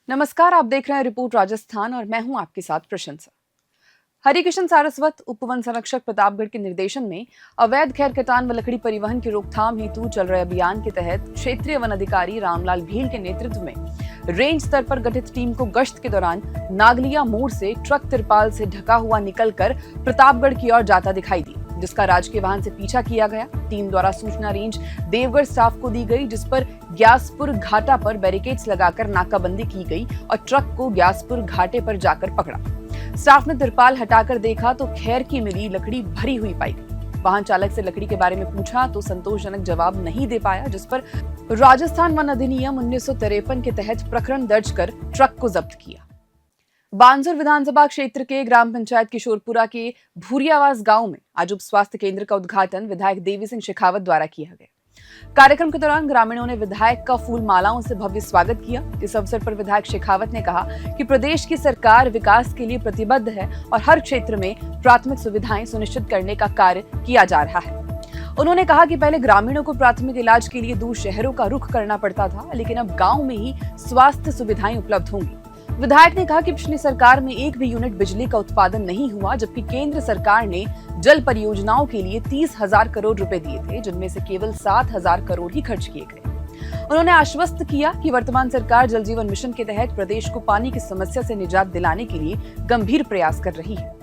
नमस्कार, आप देख रहे हैं रिपोर्ट राजस्थान और मैं हूं आपके साथ प्रशंसा। हरिकिशन सारस्वत उपवन संरक्षक प्रतापगढ़ के निर्देशन में अवैध खैर कटान व लकड़ी परिवहन की रोकथाम हेतु चल रहे अभियान के तहत क्षेत्रीय वन अधिकारी रामलाल भील के नेतृत्व में रेंज स्तर पर गठित टीम को गश्त के दौरान नागलिया मोड़ से ट्रक तिरपाल से ढका हुआ निकलकर प्रतापगढ़ की ओर जाता दिखाई दिया, जिसका राजकीय वाहन से पीछा किया गया। टीम द्वारा सूचना रेंज देवगढ़ स्टाफ को दी गई, जिस पर ग्यासपुर घाटा पर बैरिकेड्स लगाकर नाकाबंदी की गई और ट्रक को ग्यासपुर घाटे पर जाकर पकड़ा। स्टाफ ने तिरपाल हटाकर देखा तो खैर की मिली लकड़ी भरी हुई पाई गई। वाहन चालक से लकड़ी के बारे में पूछा तो संतोषजनक जवाब नहीं दे पाया, जिस पर राजस्थान वन अधिनियम 1953 के तहत प्रकरण दर्ज कर ट्रक को जब्त किया। बानसूर विधानसभा क्षेत्र के ग्राम पंचायत किशोरपुरा के भूरियावास गांव में आज उप स्वास्थ्य केंद्र का उद्घाटन विधायक देवी सिंह शेखावत द्वारा किया गया। कार्यक्रम के दौरान ग्रामीणों ने विधायक का फूल मालाओं से भव्य स्वागत किया। इस अवसर पर विधायक शेखावत ने कहा कि प्रदेश की सरकार विकास के लिए प्रतिबद्ध है और हर क्षेत्र में प्राथमिक सुविधाएं सुनिश्चित करने का कार्य किया जा रहा है। उन्होंने कहा कि पहले ग्रामीणों को प्राथमिक इलाज के लिए दूर शहरों का रुख करना पड़ता था, लेकिन अब गाँव में ही स्वास्थ्य सुविधाएं उपलब्ध होंगी। विधायक ने कहा कि पिछली सरकार में एक भी यूनिट बिजली का उत्पादन नहीं हुआ, जबकि केंद्र सरकार ने जल परियोजनाओं के लिए 30,000 करोड़ रुपए दिए थे, जिनमें से केवल 7,000 करोड़ ही खर्च किए गए। उन्होंने आश्वस्त किया कि वर्तमान सरकार जल जीवन मिशन के तहत प्रदेश को पानी की समस्या से निजात दिलाने के लिए गंभीर प्रयास कर रही है।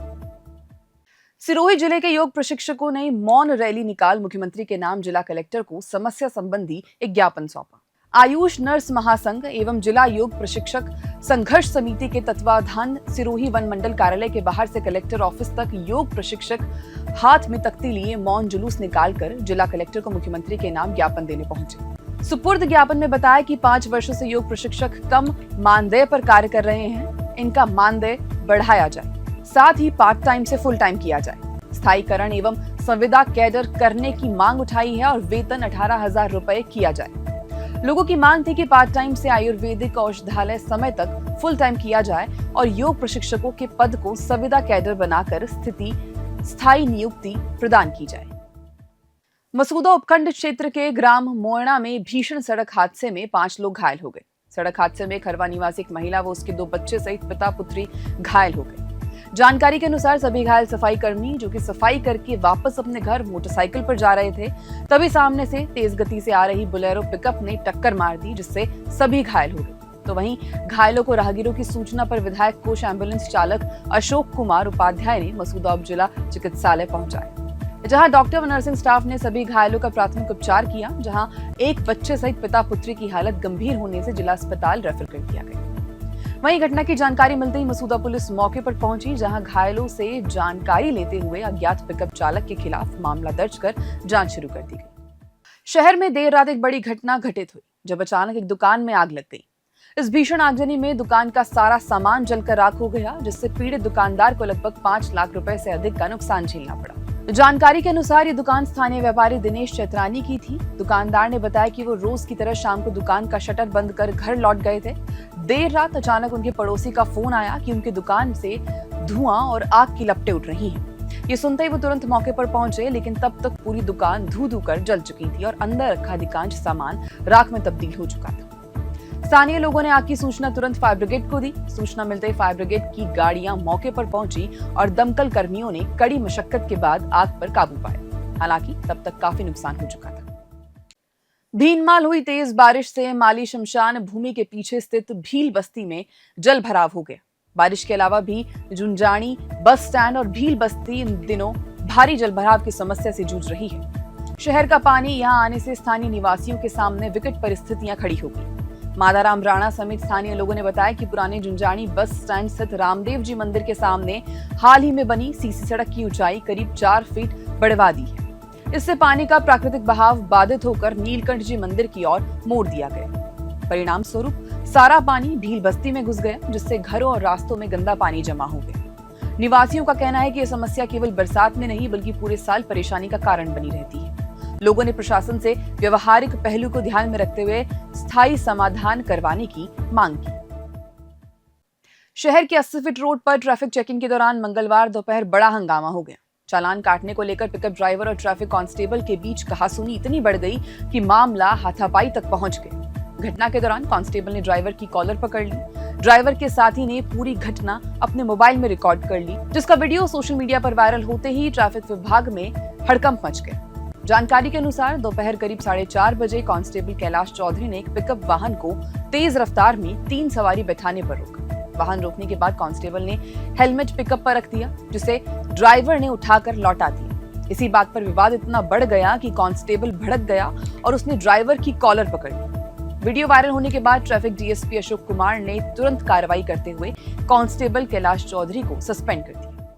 सिरोही जिले के योग प्रशिक्षकों ने मौन रैली निकाल मुख्यमंत्री के नाम जिला कलेक्टर को समस्या संबंधी एक ज्ञापन सौंपा। आयुष नर्स महासंघ एवं जिला योग प्रशिक्षक संघर्ष समिति के तत्वाधान सिरोही वन मंडल कार्यालय के बाहर से कलेक्टर ऑफिस तक योग प्रशिक्षक हाथ में तख्ती लिए मौन जुलूस निकालकर जिला कलेक्टर को मुख्यमंत्री के नाम ज्ञापन देने पहुंचे। सुपुर्द ज्ञापन में बताया कि 5 वर्षों से योग प्रशिक्षक कम मानदेय पर कार्य कर रहे हैं, इनका मानदेय बढ़ाया जाए, साथ ही पार्ट टाइम से फुल टाइम किया जाए। स्थायीकरण एवं संविदा कैडर करने की मांग उठाई है और वेतन 18,000 रुपए किया जाए। लोगों की मांग थी कि पार्ट टाइम से आयुर्वेदिक औषधालय समय तक फुल टाइम किया जाए और योग प्रशिक्षकों के पद को संविदा कैडर बनाकर स्थायी नियुक्ति प्रदान की जाए। मसूदा उपखंड क्षेत्र के ग्राम मोयना में भीषण सड़क हादसे में 5 लोग घायल हो गए। सड़क हादसे में खरवा निवासी एक महिला व उसके 2 बच्चे सहित पिता पुत्री घायल हो गए। जानकारी के अनुसार सभी घायल सफाई कर्मी जो कि सफाई करके वापस अपने घर मोटरसाइकिल पर जा रहे थे, तभी सामने से तेज गति से आ रही बोलेरो पिकअप ने टक्कर मार दी, जिससे सभी घायल हो गए। तो वहीं घायलों को राहगीरों की सूचना पर विधायक कोष एम्बुलेंस चालक अशोक कुमार उपाध्याय ने मसूदा उप जिला चिकित्सालय पहुंचाया, जहां डॉक्टर व नर्सिंग स्टाफ ने सभी घायलों का प्राथमिक उपचार किया। जहां एक बच्चे सहित पिता पुत्री की हालत गंभीर होने से जिला अस्पताल रेफर कर दिया गया। वहीं घटना की जानकारी मिलते ही मसूदा पुलिस मौके पर पहुंची, जहां घायलों से जानकारी लेते हुए अज्ञात पिकअप चालक के खिलाफ मामला दर्ज कर जांच शुरू कर दी गई। शहर में देर रात एक बड़ी घटना घटित हुई, जब अचानक एक दुकान में आग लग गई। इस भीषण आगजनी में दुकान का सारा सामान जलकर राख हो गया, जिससे पीड़ित दुकानदार को लगभग 5 लाख रुपए से अधिक का नुकसान झेलना पड़ा। जानकारी के अनुसार ये दुकान स्थानीय व्यापारी दिनेश चैत्रानी की थी। दुकानदार ने बताया कि वो रोज की तरह शाम को दुकान का शटर बंद कर घर लौट गए थे। देर रात अचानक उनके पड़ोसी का फोन आया कि उनकी दुकान से धुआं और आग की लपटें उठ रही हैं। ये सुनते ही वो तुरंत मौके पर पहुंचे, लेकिन तब तक पूरी दुकान धू धू कर जल चुकी थी और अंदर रखा अधिकांश सामान राख में तब्दील हो चुका था। स्थानीय लोगों ने आग की सूचना तुरंत फायर ब्रिगेड को दी। सूचना मिलते ही फायर ब्रिगेड की गाड़ियां मौके पर पहुंची और दमकल कर्मियों ने कड़ी मशक्कत के बाद आग पर काबू पाया। हालांकि तब तक काफी नुकसान हो चुका था। भीनमाल हुई तेज बारिश से माली शमशान भूमि के पीछे स्थित भील बस्ती में जल भराव हो गया। बारिश के अलावा भी जुंजाणी बस स्टैंड और भील बस्ती इन दिनों भारी जल भराव की समस्या से जूझ रही है। शहर का पानी यहां आने से स्थानीय निवासियों के सामने विकट परिस्थितियां खड़ी हो गई। मादाराम राणा समेत स्थानीय लोगों ने बताया कि पुराने जुंजाणी बस स्टैंड स्थित रामदेव जी मंदिर के सामने हाल ही में बनी सीसी सड़क की ऊंचाई करीब 4 फीट बढ़वा दी है। इससे पानी का प्राकृतिक बहाव बाधित होकर नीलकंठ जी मंदिर की ओर मोड़ दिया गया। परिणाम स्वरूप सारा पानी भील बस्ती में घुस गया, जिससे घरों और रास्तों में गंदा पानी जमा हो गया। निवासियों का कहना है कि यह समस्या केवल बरसात में नहीं बल्कि पूरे साल परेशानी का कारण बनी रहती है। लोगों ने प्रशासन से व्यवहारिक पहलू को ध्यान में रखते हुए स्थायी समाधान करवाने की मांग की। शहर के 80 फीट रोड पर ट्रैफिक चेकिंग के दौरान मंगलवार दोपहर बड़ा हंगामा हो गया। चालान काटने को लेकर पिकअप ड्राइवर और ट्रैफिक कांस्टेबल के बीच कहासुनी इतनी बढ़ गई कि मामला हाथापाई तक पहुंच गया। घटना के दौरान कांस्टेबल ने ड्राइवर की कॉलर पकड़ ली, ड्राइवर के साथी ने पूरी घटना अपने मोबाइल में रिकॉर्ड कर ली, जिसका वीडियो सोशल मीडिया पर वायरल होते ही ट्रैफिक विभाग में हड़कंप मच गया। जानकारी के अनुसार दोपहर करीब 4:30 बजे कांस्टेबल कैलाश चौधरी ने एक पिकअप वाहन को तेज रफ्तार में 3 सवारी बैठाने पर रोका। वाहन रोकने के बाद कांस्टेबल ने हेलमेट पिकअप पर रख दिया, जिसे ड्राइवर ने उठाकर लौटा दिया। इसी बात पर विवाद इतना बढ़ गया कि कांस्टेबल भड़क गया और उसने ड्राइवर की कॉलर पकड़ ली। वीडियो वायरल होने के बाद ट्रैफिक डीएसपी अशोक कुमार ने तुरंत कार्रवाई करते हुए कांस्टेबल कैलाश चौधरी को सस्पेंड कर दिया।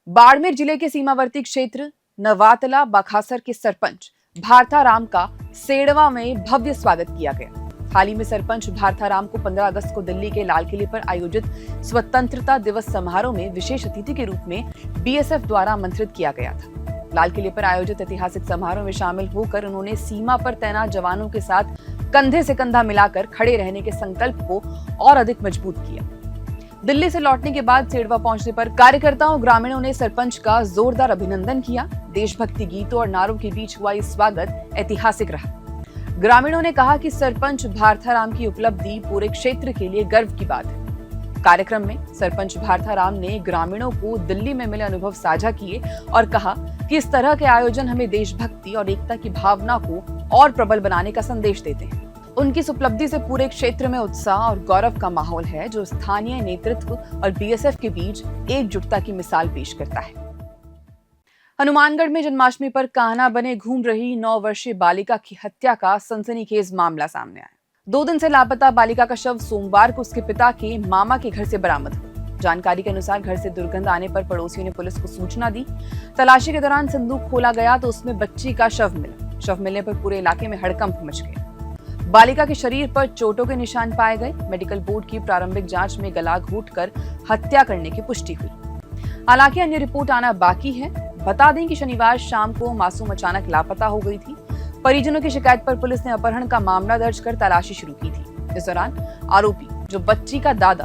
बाड़मेर जिले के सीमावर्ती क्षेत्र नवातला बखासर के सरपंच भारताराम का सेड़वा में भव्य स्वागत किया गया। हाल ही में सरपंच भारताराम को 15 अगस्त को दिल्ली के लाल किले पर आयोजित स्वतंत्रता दिवस समारोह में विशेष अतिथि के रूप में बीएसएफ द्वारा आमंत्रित किया गया था। लाल किले पर आयोजित ऐतिहासिक समारोह में शामिल होकर उन्होंने सीमा पर तैनात जवानों के साथ कंधे से कंधा मिलाकर खड़े रहने के संकल्प को और अधिक मजबूत किया। दिल्ली से लौटने के बाद सेड़वा पहुंचने पर कार्यकर्ताओं और ग्रामीणों ने सरपंच का जोरदार अभिनंदन किया। देशभक्ति गीतों और नारों के बीच हुआ ये स्वागत ऐतिहासिक रहा। ग्रामीणों ने कहा कि सरपंच भारताराम की उपलब्धि पूरे क्षेत्र के लिए गर्व की बात है। कार्यक्रम में सरपंच भारताराम ने ग्रामीणों को दिल्ली में मिले अनुभव साझा किए और कहा कि इस तरह के आयोजन हमें देशभक्ति और एकता की भावना को और प्रबल बनाने का संदेश देते हैं। उनकी इस उपलब्धि से पूरे क्षेत्र में उत्साह और गौरव का माहौल है, जो स्थानीय नेतृत्व और बीएसएफ के बीच एकजुटता की मिसाल पेश करता है। हनुमानगढ़ में जन्माष्टमी पर कान्हा बने घूम रही 9 वर्षीय बालिका की हत्या का सनसनीखेज मामला सामने आया। 2 दिन से लापता बालिका का शव सोमवार को उसके पिता के मामा के घर से बरामद हुआ। जानकारी के अनुसार घर से दुर्गंध आने पर पड़ोसियों ने पुलिस को सूचना दी। तलाशी के दौरान संदूक खोला गया तो उसमें बच्ची का शव मिला। शव मिलने पर पूरे इलाके में हड़कंप मच गया। बालिका के शरीर पर चोटों के निशान पाए गए। मेडिकल बोर्ड की प्रारंभिक जांच में गला घोंटकर हत्या करने की पुष्टि हुई। हालांकि अन्य रिपोर्ट आना बाकी है। बता दें कि शनिवार शाम को मासूम अचानक लापता हो गई थी। परिजनों की शिकायत पर पुलिस ने अपहरण का मामला दर्ज कर तलाशी शुरू की थी। इस दौरान आरोपी, जो बच्ची का दादा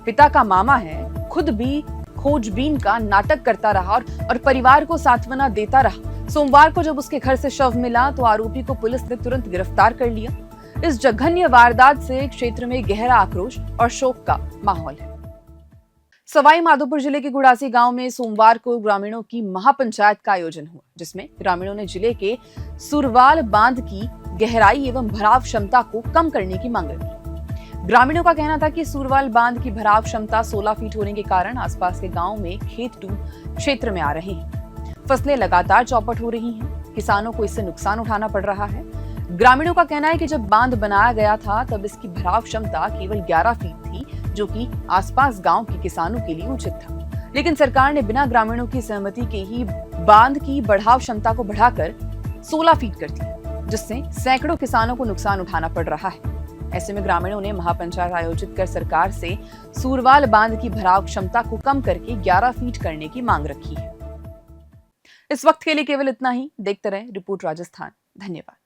पिता का मामा है, खुद भी खोजबीन का नाटक करता रहा और परिवार को सांत्वना देता रहा। सोमवार को जब उसके घर से शव मिला तो आरोपी को पुलिस ने तुरंत गिरफ्तार कर लिया। इस जघन्य वारदात से क्षेत्र में गहरा आक्रोश और शोक का माहौल है। सवाई माधोपुर जिले के गुड़ासी गांव में सोमवार को ग्रामीणों की महापंचायत का आयोजन हुआ, जिसमें ग्रामीणों ने जिले के सुरवाल बांध की गहराई एवं भराव क्षमता को कम करने की मांग रखी। ग्रामीणों का कहना था कि सुरवाल बांध की भराव क्षमता 16 फीट होने के कारण आसपास के गाँव में खेत डूब क्षेत्र में आ रहे हैं। फसलें लगातार चौपट हो रही हैं। किसानों को इससे नुकसान उठाना पड़ रहा है। ग्रामीणों का कहना है कि जब बांध बनाया गया था तब इसकी भराव क्षमता केवल 11 फीट थी, जो कि आसपास गांव के किसानों के लिए उचित था। लेकिन सरकार ने बिना ग्रामीणों की सहमति के ही बांध की बढ़ाव क्षमता को बढ़ाकर 16 फीट कर दिया, जिससे सैकड़ों किसानों को नुकसान उठाना पड़ रहा है। ऐसे में ग्रामीणों ने महापंचायत आयोजित कर सरकार से सूरवाल बांध की भराव क्षमता को कम करके 11 फीट करने की मांग रखी है। इस वक्त के लिए केवल इतना ही। देखते रहें रिपोर्ट राजस्थान। धन्यवाद।